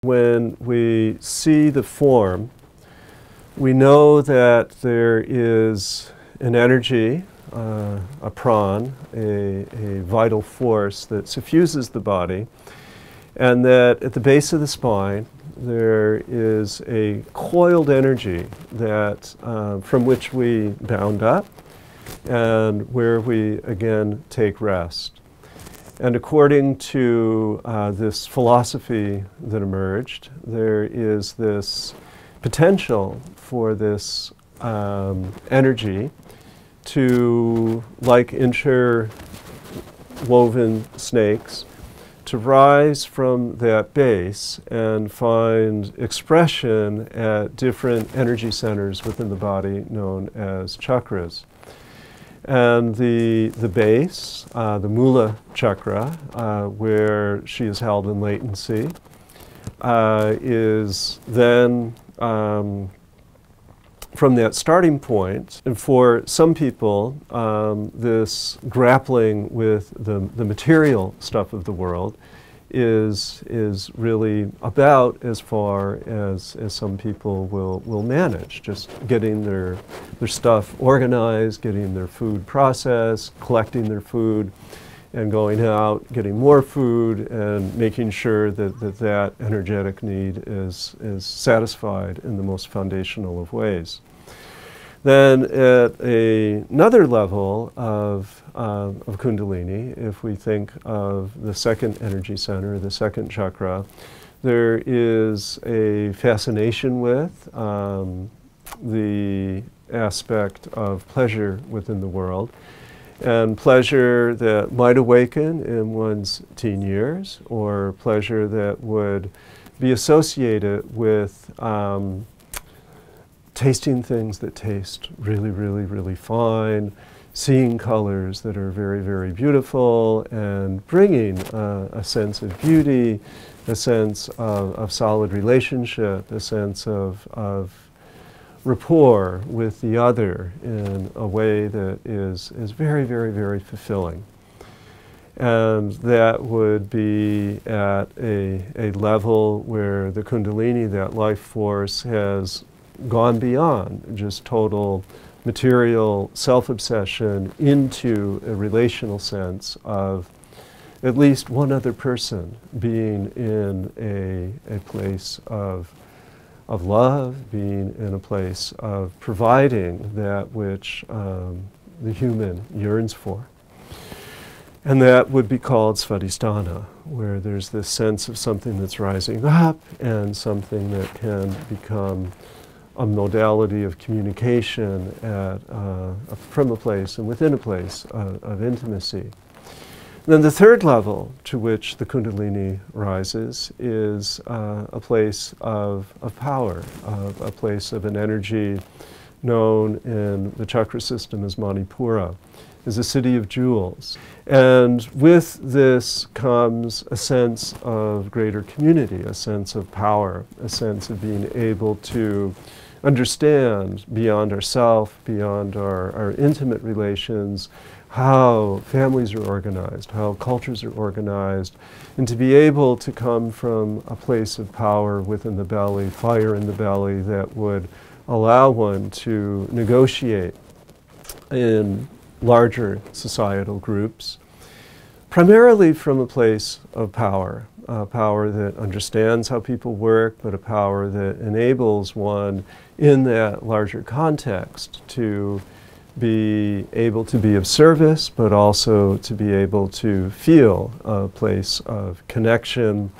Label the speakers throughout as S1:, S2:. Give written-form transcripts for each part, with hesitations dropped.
S1: When we see the form, we know that there is an energy, a pran, a vital force that suffuses the body, and that at the base of the spine there is a coiled energy that, from which we bound up and where we again take rest. And according to this philosophy that emerged, there is this potential for this energy to, like interwoven snakes, to rise from that base and find expression at different energy centers within the body known as chakras. And the base, the Mula Chakra, where she is held in latency, is then from that starting point. And for some people, this grappling with the material stuff of the world is really about as far as some people will manage, just getting their stuff organized, getting their food processed, collecting their food, and going out, getting more food, and making sure that energetic need is satisfied in the most foundational of ways. Then at another level of Kundalini, if we think of the second energy center, the second chakra, there is a fascination with the aspect of pleasure within the world, and pleasure that might awaken in one's teen years, or pleasure that would be associated with tasting things that taste really, really, really fine, seeing colors that are very, very beautiful, and bringing a sense of beauty, a sense of solid relationship, a sense of rapport with the other in a way that is very, very, very fulfilling. And that would be at a level where the Kundalini, that life force, has gone beyond just total material self-obsession into a relational sense of at least one other person being in a place of love, being in a place of providing that which the human yearns for. And that would be called Svadhisthana, where there's this sense of something that's rising up and something that can become a modality of communication from a place and within a place of intimacy. Then the third level to which the Kundalini rises is a place of power, a place of an energy known in the chakra system as Manipura, is a city of jewels. And with this comes a sense of greater community, a sense of power, a sense of being able to understand beyond ourselves, beyond our intimate relations, how families are organized, how cultures are organized, and to be able to come from a place of power within the belly, fire in the belly, that would allow one to negotiate in larger societal groups, primarily from a place of power, a power that understands how people work, but a power that enables one in that larger context to be able to be of service, but also to be able to feel a place of connection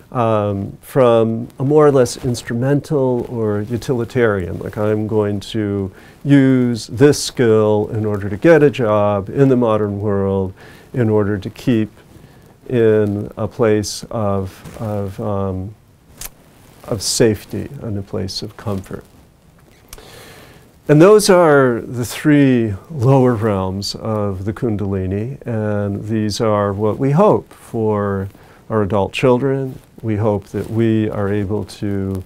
S1: from a more or less instrumental or utilitarian, like I'm going to use this skill in order to get a job in the modern world, in order to keep in a place of safety and a place of comfort. And those are the three lower realms of the Kundalini, and these are what we hope for our adult children. We hope that we are able to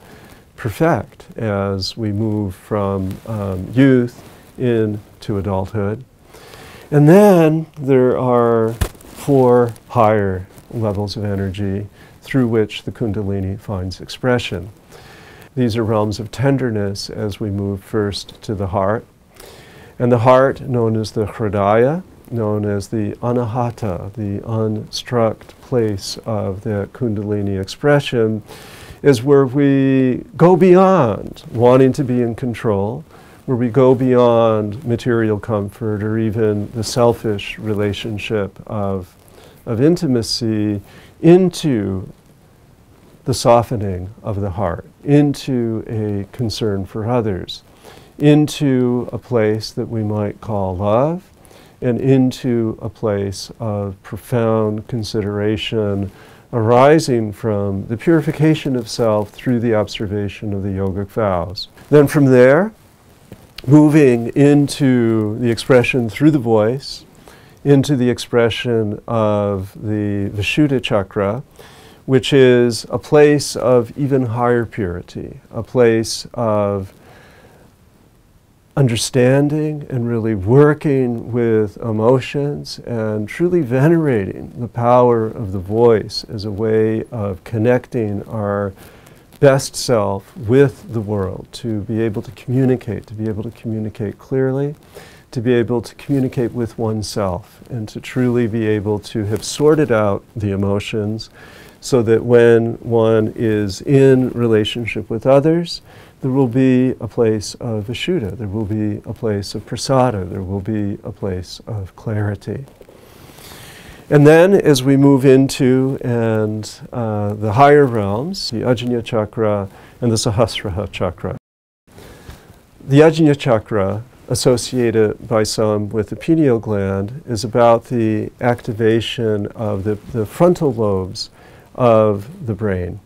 S1: perfect as we move from youth into adulthood. And then there are four higher levels of energy through which the Kundalini finds expression. These are realms of tenderness as we move first to the heart. And the heart, known as the Hridaya, known as the Anahata, the unstruck place of the Kundalini expression, is where we go beyond wanting to be in control, where we go beyond material comfort or even the selfish relationship of intimacy into the softening of the heart, into a concern for others, into a place that we might call love, and into a place of profound consideration arising from the purification of self through the observation of the yogic vows. Then from there, moving into the expression through the voice, into the expression of the Vishuddha Chakra, which is a place of even higher purity, a place of understanding and really working with emotions and truly venerating the power of the voice as a way of connecting our best self with the world, to be able to communicate clearly, to be able to communicate with oneself, and to truly be able to have sorted out the emotions so that when one is in relationship with others, there will be a place of Vishuddha, there will be a place of prasada, there will be a place of clarity. And then as we move into the higher realms, the Ajna Chakra and the Sahasrara Chakra. The Ajna Chakra, associated by some with the pineal gland, is about the activation of the frontal lobes of the brain.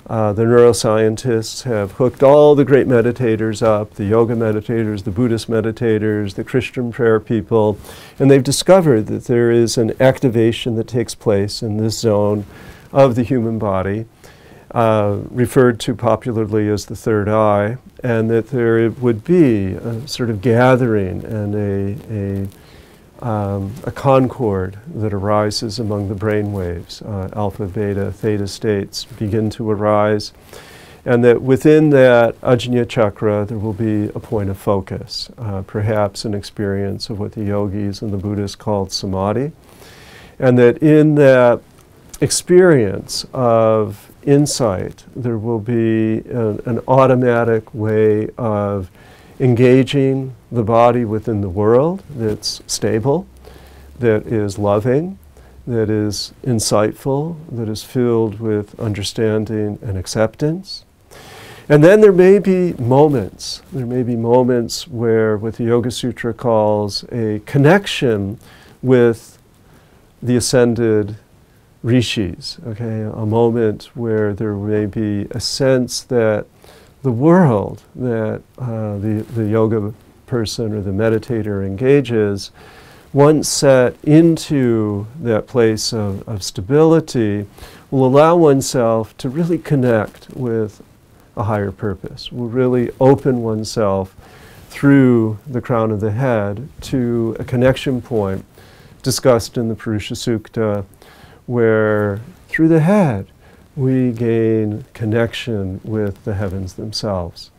S1: The neuroscientists have hooked all the great meditators up, the yoga meditators, the Buddhist meditators, the Christian prayer people, and they've discovered that there is an activation that takes place in this zone of the human body, referred to popularly as the third eye, and that there would be a sort of gathering and a concord that arises among the brain waves. Alpha, beta, theta states begin to arise, and that within that Ajna Chakra there will be a point of focus, perhaps an experience of what the yogis and the Buddhists called samadhi, and that in that experience of insight there will be an automatic way of engaging the body within the world that's stable, that is loving, that is insightful, that is filled with understanding and acceptance. And then there may be moments where what the Yoga Sutra calls a connection with the ascended rishis, okay? A moment where there may be a sense that the world that the yoga person or the meditator engages, once set into that place of stability, will allow oneself to really connect with a higher purpose, will really open oneself through the crown of the head to a connection point discussed in the Purusha Sukta, where through the head we gain connection with the heavens themselves.